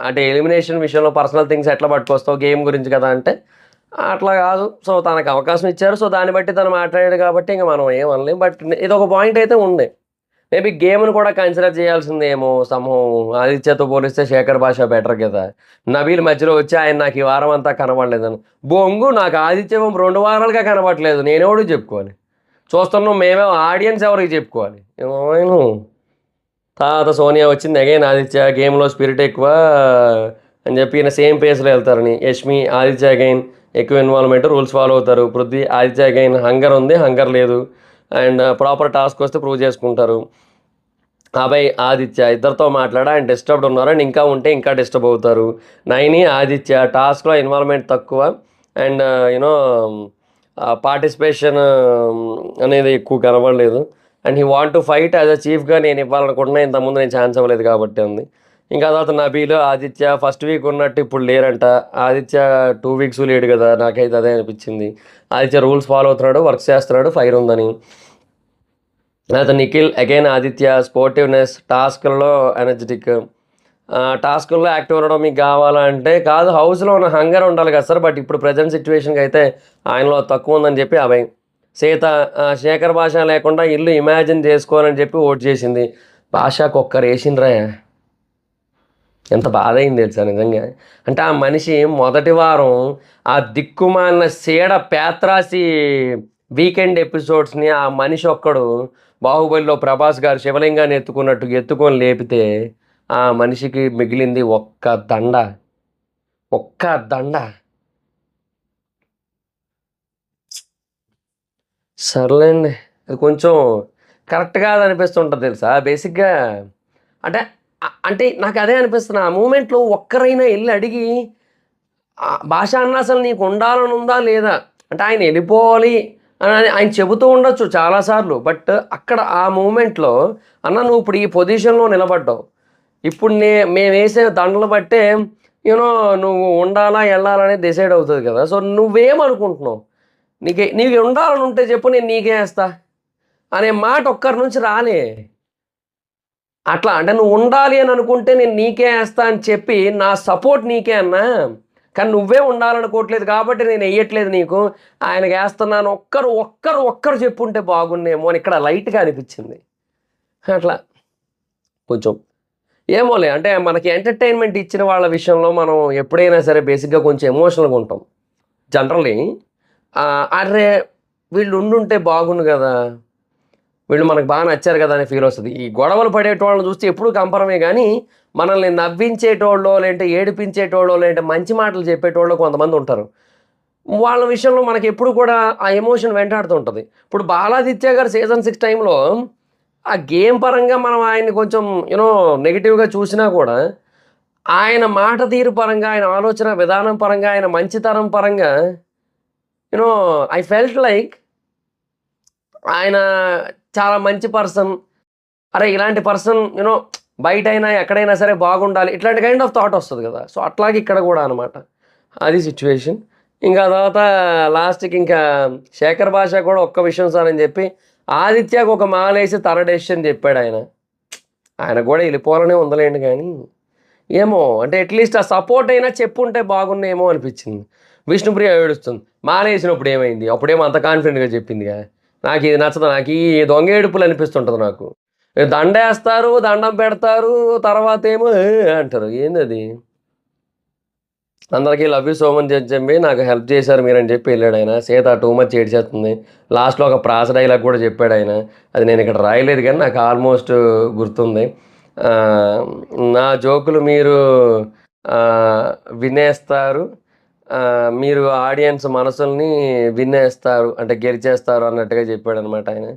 అంటే ఎలిమినేషన్ విషయంలో పర్సనల్ థింగ్స్ ఎట్లా పట్టుకొస్తావు, గేమ్ గురించి కదా అంటే అట్లా కాదు. సో తనకు అవకాశం ఇచ్చారు, సో దాన్ని బట్టి తను మాట్లాడాడు కాబట్టి ఇంకా మనం ఏమనలేం. బట్ ఇది ఒక పాయింట్ అయితే ఉంది. మేబీ గేమ్ను కూడా కన్సిడర్ చేయాల్సిందేమో సమూహం. ఆదిత్యతో పోలిస్తే శేఖర్ భాష బెటర్ కదా. నబీల్ మధ్యలో వచ్చి ఆయన నాకు ఈ వారం అంతా కనబడలేదని. బొంగు, నాకు ఆదిత్యం 2 వారాలుగా కనబడలేదు, నేనెవడికి చెప్పుకోవాలి? చూస్తున్నాం మేమే, ఆడియన్స్ ఎవరికి చెప్పుకోవాలి? ఏమైనా తర్వాత సోనియా వచ్చింది. అగైన్ ఆదిత్య గేమ్లో స్పిరిట్ ఎక్కువ అని చెప్పి ఈయన సేమ్ పేస్లో వెళ్తారని. యష్మి ఆదిత్య అగైన్ ఎక్కువ ఇన్వాల్వ్మెంట్, రూల్స్ ఫాలో అవుతారు. పృథ్వీ ఆదిత్య అగైన్ హంగర్ ఉంది, హంగర్ లేదు, అండ్ ప్రాపర్ టాస్క్ వస్తే ప్రూవ్ చేసుకుంటారు. అభయ్ ఆదిత్య ఇద్దరితో మాట్లాడా ఆయన డిస్టర్బ్డ్ ఉన్నారు, అండ్ ఇంకా ఉంటే ఇంకా డిస్టర్బ్ అవుతారు. నైని ఆదిత్య టాస్క్లో ఇన్వాల్వ్మెంట్ తక్కువ, అండ్ యూనో పార్టిసిపేషన్ అనేది ఎక్కువ కనబడలేదు. And he want to fight as a చీఫ్గా నేను ఇవ్వాలనుకుంటున్నా, ఇంతకుముందు నేను ఛాన్స్ అవ్వలేదు కాబట్టి ఉంది. ఇంకా తర్వాత నబీలు ఆదిత్య ఫస్ట్ వీక్ ఉన్నట్టు ఇప్పుడు లేరంట. ఆదిత్య 2 వీక్స్ లేడు కదా, నాకైతే అదే అనిపించింది. ఆదిత్య రూల్స్ ఫాలో అవుతున్నాడు, వర్క్ చేస్తున్నాడు, ఫైర్ ఉందని. తర్వాత నిఖిల్ అగైన్ ఆదిత్య స్పోర్టివ్నెస్, టాస్క్లో ఎనర్జెటిక్, టాస్క్లో యాక్టివ్ ఉండడం మీకు కావాలంటే కాదు, హౌస్లో ఉన్న హంగర్ ఉండాలి కదా సార్, బట్ ఇప్పుడు ప్రజెంట్ సిచ్యువేషన్కి అయితే ఆయనలో తక్కువ ఉందని చెప్పి అభయ్. సీత శేఖర్ భాష లేకుండా ఇల్లు ఇమాజిన్ చేసుకోవాలని చెప్పి ఓట్ చేసింది. భాషకు ఒక్కరు వేసిండ్రా, ఎంత బాధ అయింది తెలుసా నిజంగా. అంటే ఆ మనిషి మొదటి వారం ఆ దిక్కుమాలిన సీడ పేత్రాసి వీకెండ్ ఎపిసోడ్స్ని ఆ మనిషి ఒక్కడు బాహుబలిలో ప్రభాస్ గారు శివలింగాన్ని ఎత్తుకున్నట్టు ఎత్తుకొని లేపితే ఆ మనిషికి మిగిలింది ఒక్క దండ. సర్లేండి, అది కొంచెం కరెక్ట్ కాదు అనిపిస్తుంటుంది తెలుసా బేసిక్గా. అంటే అంటే నాకు అదే అనిపిస్తుంది, ఆ మూమెంట్లో ఒక్కరైనా వెళ్ళి అడిగి భాష అన్న అసలు నీకు ఉండాలని ఉందా లేదా, అంటే ఆయన వెళ్ళిపోవాలి అని ఆయన చెబుతూ ఉండొచ్చు చాలాసార్లు, బట్ అక్కడ ఆ మూమెంట్లో అన్న నువ్వు ఇప్పుడు ఈ పొజిషన్లో నిలబడ్డావు, ఇప్పుడు మేము వేసే దండలు బట్టే యూనో నువ్వు ఉండాలా వెళ్ళాలనేది డిసైడ్ అవుతుంది కదా. సో నువ్వేమనుకుంటున్నావు, నీకు ఉండాలని ఉంటే చెప్పు, నేను నీకే వేస్తా అనే మాట ఒక్కరి నుంచి రాలే. అట్లా అంటే నువ్వు ఉండాలి అని అనుకుంటే నేను నీకే వేస్తా అని చెప్పి నా సపోర్ట్ నీకే అన్నా, కానీ నువ్వే ఉండాలనుకోవట్లేదు కాబట్టి నేను వేయట్లేదు నీకు, ఆయనకి వేస్తున్నాను ఒక్కరు చెప్పుంటే బాగున్నేమో అని ఇక్కడ లైట్గా అనిపించింది. అట్లా కొంచెం ఏమోలే అంటే మనకి ఎంటర్టైన్మెంట్ ఇచ్చిన వాళ్ళ విషయంలో మనం ఎప్పుడైనా సరే బేసిక్గా కొంచెం ఎమోషనల్గా ఉంటాం జనరల్లీ. అరే వీళ్ళు ఉండుంటే బాగుండు కదా, వీళ్ళు మనకు బాగా నచ్చారు కదా అనే ఫీల్ వస్తుంది. ఈ గొడవలు పడేటోళ్ళని చూస్తే ఎప్పుడూ కంపరమే కానీ, మనల్ని నవ్వించేటోళ్ళో లేదంటే ఏడిపించేటోళ్ళో లేదంటే మంచి మాటలు చెప్పేటోళ్ళో కొంతమంది ఉంటారు. వాళ్ళ విషయంలో మనకి ఎప్పుడు కూడా ఆ ఎమోషన్ వెంటాడుతూ ఉంటుంది. ఇప్పుడు 'బాలాదిత్య' గారు సీజన్ 6 టైంలో ఆ గేమ్ పరంగా మనం ఆయన్ని కొంచెం నెగెటివ్‌గా చూసినా కూడా, ఆయన మాట తీరు పరంగా, ఆయన ఆలోచన విధానం పరంగా, ఆయన మంచితనం పరంగా you know I felt like ఆయన చాలా మంచి పర్సన్. అరే! ఇలాంటి పర్సన్ బయటైనా, ఎక్కడైనా సరే బాగుండాలి. ఇట్లాంటి కైండ్ ఆఫ్ థాట్ వస్తది గదా! సో, అట్లాగే ఇక్కడ గూడా అనమాట. అది సిట్యుయేషన్. ఇంకా తర్వాత లాస్ట్‌కి ఇంకా 'శేఖర్ భాష' కూడా ఒక్క విషయం సార్ అని జెప్పి, ఆదిత్యకి ఒక మాలేసి తన డెసిషన్ జెప్పాడాయన. ఆయనకు గూడా ఎళ్ళిపోవాలనే ఉందిలెండి గానీ, ఏమో అంటే అట్‌లీస్ట్ ఆ సపోర్ట్ అయినా చెప్పుంటే బాగున్నేమో అనిపిచ్చింది. విష్ణుప్రియ ఏడుస్తుంది. మాలేసినప్పుడు ఏమైంది? అప్పుడేమో అంత కాన్ఫిడెంట్‌గా జెప్పిందిగా. నాకిది నచ్చదు. నాకీ దొంగ ఏడుపులు అనిపిస్తుంటది నాకు. దండేస్తారు, దండం పెడతారు, తర్వాతేమో అంటారు. ఏందది? అందరికీ లవ్ యూ సో మచ్ అని చెప్పి నాకు హెల్ప్ చేశారు మీరని చెప్పి ఎళ్ళాడాయన. సీత టూ మచ్ ఏడ్చేస్తుంది. లాస్ట్‌లో ఒక ప్రాస డైలాగ్ కూడా చెప్పాడాయన. అది నేనిక్కడ రాయలేదు గానీ నాకు ఆల్మోస్ట్ గుర్తుంది. ఆహ్, నా జోకులు మీరు వినేస్తారు. మీరు ఆడియన్స్ మనసుల్ని వినేస్తారు. అంటే గెలిచేస్తారు అన్నట్టుగా చెప్పాడనమాట ఆయన.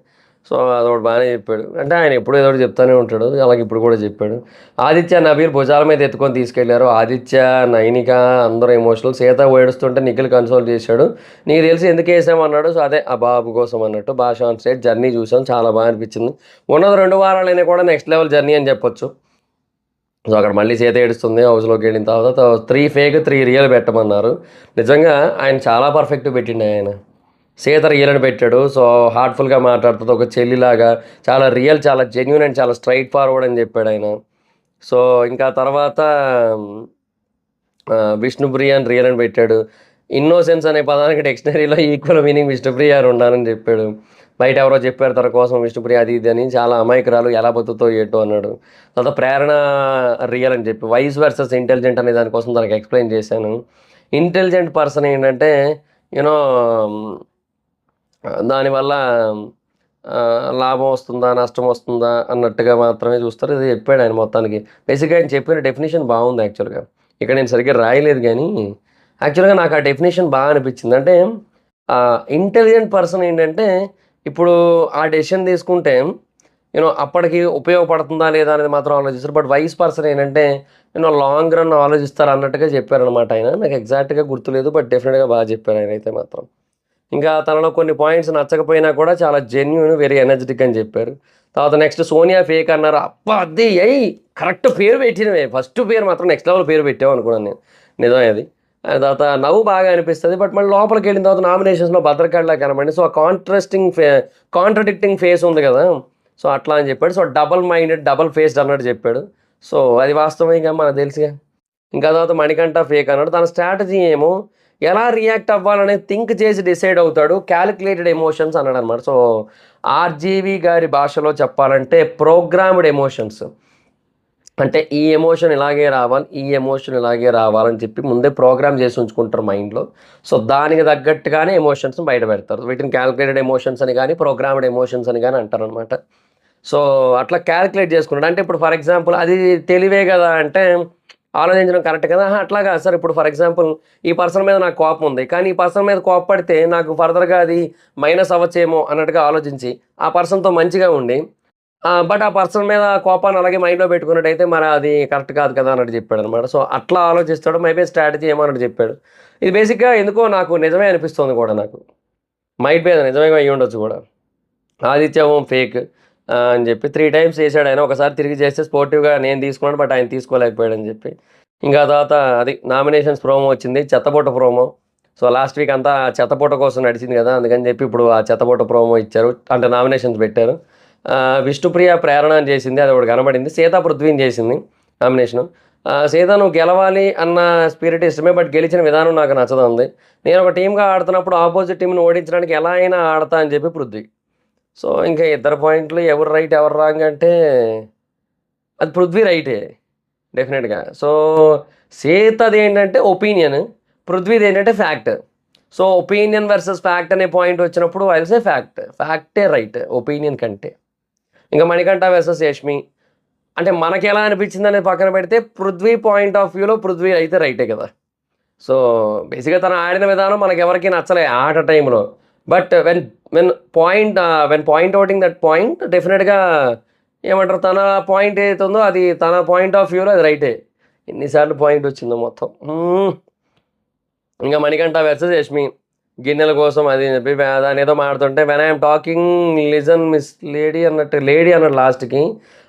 సో, అదొకటి బానే చెప్పాడు. అంటే ఆయన ఎప్పుడో ఏదో ఒకటి చెప్తానే ఉంటాడు. అలాగే ఇప్పుడు కూడా చెప్పాడు. ఆదిత్య, నబీల్ భుజాల మీద ఎత్తుకొని తీసుకెళ్లారు. ఆదిత్య, నైనిక అందరూ ఎమోషనల్. సీత ఏడుస్తుంటే నిఖిల్ కన్సోల్ చేశాడు. నీకు తెలిసి ఎందుకేసామన్నాడు. సో, అదే ఆ బాబు కోసం అన్నట్టు. భాష ఆన్ స్టేజ్ జర్నీ చూసాం. చాలా బాగా అనిపించింది. ఉన్నది 2 వారాలైనా కూడా నెక్స్ట్ లెవెల్ జర్నీ అని చెప్పొచ్చు. సో, అక్కడ మళ్ళీ సీత ఏడుస్తుంది. హౌస్‌లోకెళ్ళిన తర్వాత 3 ఫేక్, 3 రియల్ పెట్టమన్నారు. నిజంగా ఆయన చాలా పర్ఫెక్ట్‌గా పెట్టిండు ఆయన. సీత రియల్ అని పెట్టాడు. సో, హార్ట్‌ఫుల్‌గా మాట్లాడుతది. ఒక చెల్లిలాగా చాలా రియల్, చాలా జెన్యూన్ అండ్ చాలా స్ట్రెయిట్ ఫార్వర్డ్ అని చెప్పాడాయన. సో, ఇంకా తర్వాత విష్ణుప్రియ అని రియల్ అని పెట్టాడు. ఇన్నోసెన్స్ అనే పదానికి డిక్షనరీలో ఈక్వల్ మీనింగ్ విష్ణుప్రియ అని ఉండాలని చెప్పాడు. బయట ఎవరో చెప్పారు తన కోసం విష్ణుప్రియ అది ఇది అని. చాలా అమాయకురాలు ఎలా బతుకుతో ఏటో అన్నాడు. తర్వాత ప్రేరణ రియల్ అని చెప్పి వైస్ వర్సెస్ ఇంటెలిజెంట్ అనే దానికోసం తనకు ఎక్స్‌ప్లెయిన్ చేశాను. ఇంటెలిజెంట్ పర్సన్ ఏంటంటే యూనో దానివల్ల లాభం వస్తుందా? నష్టం వస్తుందా? అన్నట్టుగా మాత్రమే చూస్తారు. ఇది చెప్పాడాయన మొత్తానికి. బేసిక్‌గా ఆయన చెప్పిన డెఫినిషన్ బావుంది యాక్చువల్‌గా. ఇక్కడ నేను సరిగ్గా రాయలేదు గానీ, యాక్చువల్‌గా నాకు ఆ డెఫినిషన్ బాగా అనిపించింది. అంటే ఇంటెలిజెంట్ పర్సన్ ఏంటంటే, ఇప్పుడు ఆ డెసిషన్ తీసుకుంటే అప్పటికి ఉపయోగపడుతుందా? లేదా? అనేది మాత్రం ఆలోచిస్తారు. బట్ వైస్ పర్సన్ ఏంటంటే, లాంగ్ రన్ ఆలోచిస్తారు అన్నట్టుగా చెప్పారనమాట ఆయన. నాకు ఎగ్జాక్ట్‌గా గుర్తులేదు. బట్ డెఫినిట్‌గా బాగా చెప్పారు ఆయనైతే మాత్రం. ఇంకా తనలో కొన్ని పాయింట్స్ నచ్చకపోయినా కూడా చాలా జెన్యూన్, వెరీ ఎనర్జిటిక్ అని చెప్పారు. తర్వాత నెక్స్ట్ సోనియా ఫేక్ అన్నారు. అబ్బా! అది కరెక్ట్ పేరు పెట్టినవే. ఫస్ట్ పేరు మాత్రం నెక్స్ట్ లెవెల్ పేరు పెట్టావు అనుకున్నాను నేను. నిజమే అది. తర్వాత నవ్వు బాగా అనిపిస్తది. బట్ మళ్ళీ లోపలికెళ్ళిన తర్వాత నామినేషన్స్‌లో భద్రకాళిలా కనపడింది. సో, ఆ కాంట్రాడిక్టింగ్ ఫేస్ ఉంది గదా! సో, అట్లా అని చెప్పాడు. So, double minded, double faced అన్నట్టు చెప్పాడు. సో, అది వాస్తవమేగా మనకు తెలుసుగా. ఇంకా తర్వాత మణికంఠ ఫేక్ అన్నాడు. తన స్ట్రాటజీ ఏమో ఎలా రియాక్ట్ అవ్వాలనేది థింక్ చేసి డిసైడ్ అవుతాడు. కాలిక్యులేటెడ్ ఎమోషన్స్ అన్నాడనమాట. సో, ఆర్‌జీవి గారి భాషలో చెప్పాలంటే ప్రోగ్రామ్డ్ ఎమోషన్స్. అంటే ఈ ఎమోషన్ ఇలాగే రావాలి, ఈ ఎమోషన్ ఇలాగే రావాలని చెప్పి ముందే ప్రోగ్రామ్ చేసి ఉంచుకుంటారు మైండ్‌లో. సో, దానికి తగ్గట్టుగానే ఎమోషన్స్‌ని బయట పెడతారు. వీటిని కాలిక్యులేటెడ్ ఎమోషన్స్ అని గాని, ప్రోగ్రామ్డ్ ఎమోషన్స్ అని గాని అంటారనమాట. సో, అట్లా కాలిక్యులేట్ చేసుకున్నాడు. అంటే ఇప్పుడు ఫర్ ఎగ్జాంపుల్ అది తెలివే గదా! అంటే ఆలోచించడం కరెక్ట్ కదా! అహా! అట్లా కాదు సార్. ఇప్పుడు ఫర్ ఎగ్జాంపుల్ ఈ పర్సన్ మీద నాకు కోపం ఉంది. కానీ ఈ పర్సన్ మీద కోప్పడితే నాకు ఫర్దర్‌గా అది మైనస్ అవ్వచ్చేమో అన్నట్టుగా ఆలోచించి, ఆ పర్సన్‌తో మంచిగా ఉండి బట్ ఆ పర్సన్ మీద కోపాన్ని అలాగే మైండ్‌లో పెట్టుకున్నట్టయితే మరి అది కరెక్ట్ కాదు కదా! అన్నట్టు చెప్పాడనమాట. సో, అట్లా ఆలోచిస్తాడు. మేబీ స్ట్రాటజీ ఏమో అన్నట్టు చెప్పాడు. ఇది బేసిక్‌గా ఎందుకో నాకు నిజమే అనిపిస్తుంది కూడా నాకు. మైట్ బి అది నిజమే అయ్యుండొచ్చు కూడా. ఆదిత్య ఓం ఫేక్ అని చెప్పి 3 టైమ్స్ చేశాడాయన. ఒకసారి తిరిగి చేస్తే స్పోర్టివ్‌గా నేను తీసుకున్నాను. బట్ ఆయన తీసుకోలేకపోయాడని చెప్పి. ఇంకా తర్వాత అది నామినేషన్స్ ప్రోమో వచ్చింది. చెత్తబుట్ట ప్రోమో. సో, లాస్ట్ వీక్ అంతా చెత్తబుట్ట కోసం నడిచింది కదా! అందుకని చెప్పి ఇప్పుడు ఆ చెత్తబుట్ట ప్రోమో ఇచ్చారు. అంటే నామినేషన్స్ పెట్టారు. విష్ణుప్రియ ప్రేరణ అని చేసింది. అది ఒకటి కనబడింది. సీత పృథ్వీని చేసింది నామినేషను. సీత నువ్వు గెలవాలి అన్న స్పిరిట్ ఇష్టమే. బట్ గెలిచిన విధానం నాకు నచ్చదంది. నేను ఒక టీమ్‌గా ఆడుతున్నప్పుడు ఆపోజిట్ టీమ్‌ని ఓడించడానికి ఎలా అయినా ఆడతా అని చెప్పి పృథ్వీ. సో, ఇంకా ఇద్దరు పాయింట్లు ఎవరు రైట్, ఎవరు రాంగ్ అంటే అది పృథ్వీ రైటే. డెఫినెట్‌గా. సో, సీతది ఏంటంటే ఒపీనియన్. పృథ్వీది ఏంటంటే fact. So, opinion versus fact అనే పాయింట్ వచ్చినప్పుడు ఐ విల్ సే ఫ్యాక్ట్. ఫ్యాక్టే రైట్ ఒపీనియన్ కంటే. ఇంక మణికంఠ వర్సస్ యష్మి. అంటే మనకెలా అనిపించిందనేది పక్కన పెడితే పృథ్వీ పాయింట్ ఆఫ్ వ్యూలో పృథ్వీ అయితే రైటే కదా! సో, బేసిక్‌గా తను ఆడిన విధానం మనకెవరికీ నచ్చలే ఆట టైంలో. But when point outing that point డెఫినిట్‌గా ఏమంటారు తన పాయింట్ ఏదైతే ఉందో అది తన పాయింట్ ఆఫ్ వ్యూలో అది రైటే. ఎన్ని సార్లు పాయింట్ వచ్చిందో మొత్తం. ఇంక మణికంఠ వర్సెస్ యష్మి. గిన్నెల కోసం అది అని చెప్పి దాన్నేదో మాట్లాడుతుంటే when I'm talking listen miss lady అన్నట్టు లేడీ అన్నాడు లాస్ట్‌కి.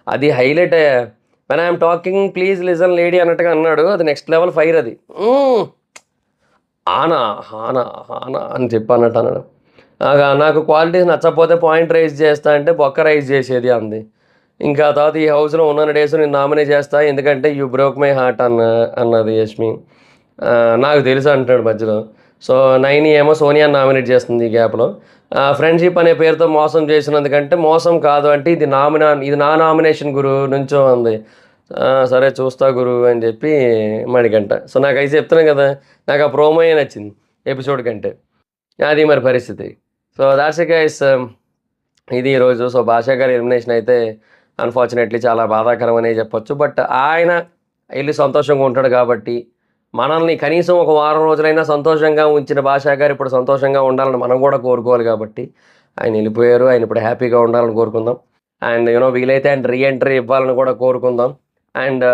అది highlight. When I'm talking please listen lady అన్నట్టుగా అన్నాడు. అది నెక్స్ట్ లెవెల్ ఫైర్ అది. ఆనా, హానా, హానా అని చెప్పి అన్నట్టు అన్నాడు. నాకు క్వాలిటీస్ నచ్చకపోతే పాయింట్ రైజ్ చేస్తా అంటే బొక్క రైజ్ చేసేది అంది. ఇంకా తర్వాత ఈ హౌస్‌లో ఉన్నన్ని డేస్ నేను నామినేట్ చేస్తా ఎందుకంటే యూ బ్రోక్ మై హార్ట్ అన్నది యష్మి. నాకు తెలుసు అంటున్నాడు మధ్యలో. సో, నైని ఏమో సోనియాని నామినేట్ చేస్తుంది ఈ గ్యాప్‌లో. ఫ్రెండ్‌షిప్ అనే పేరుతో మోసం చేసినందుకంటే మోసం కాదు అంటే ఇది నా నామినేషన్ గురు నుంచో అంది. సరే చూస్తా గురు అని చెప్పి మణికంఠ. సో, నాకైతే చెప్తున్నాను కదా! నాకు ఆ ప్రోమోయే నచ్చింది ఎపిసోడ్ కంటే. అది మరి పరిస్థితి. So, that's it guys. ఇది ఈరోజు. సో, భాషా గారి ఎలిమినేషన్ అయితే అన్‌ఫార్చునేట్‌లీ చాలా బాధాకరం అనే చెప్పొచ్చు. బట్ ఆయన ఎళ్లి సంతోషంగా ఉంటాడు కాబట్టి, మనల్ని కనీసం ఒక వారం రోజులైనా సంతోషంగా ఉంచిన భాషా గారు ఇప్పుడు సంతోషంగా ఉండాలని మనం కూడా కోరుకోవాలి కాబట్టి, ఆయన ఎళ్ళిపోయారు. ఆయన ఇప్పుడు హ్యాపీగా ఉండాలని కోరుకుందాం. అండ్ వీలైతే ఆయన రీ ఎంట్రీ ఇవ్వాలని కూడా కోరుకుందాం. అండ్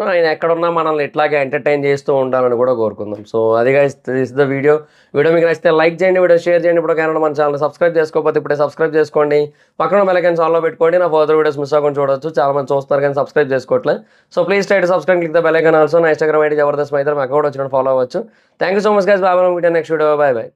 ఆయన ఎక్కడున్నా మనల్ని ఇట్లాగే ఎంటర్‌టైన్ చేస్తూ ఉండాలని కూడా కోరుకుందాం. సో, అది guys this the video. Video మీకు నచ్చితే లైక్ చేయండి, వీడియో షేర్ చేయండి. ఇప్పుడు ఎవరైనా మన ఛానెల్‌ని సబ్స్క్రైబ్ చేసుకోకపోతే ఇప్పుడే సబ్స్క్రైబ్ చేసుకోండి. పక్కన బెల్ ఐకాన్ ఆన్‌లో పెట్టుకోండి. నా ఫర్దర్ వీడియోస్ మిస్ అవ్వకుండా చూడొచ్చు. చాలా మంది చూస్తున్నారు కానీ సబ్స్క్రైబ్ చేసుకోవట్లే. So, please try to subscribe, click the bell icon also. నా ఇన్‌స్టాగ్రామ్ ఐడీ జబర్దస్త్ మైదర్. మా అకౌంట్ వచ్చిన ఫాలో అవ్వచ్చు. Thank you so much guys. Bye. Meet next video. Bye by.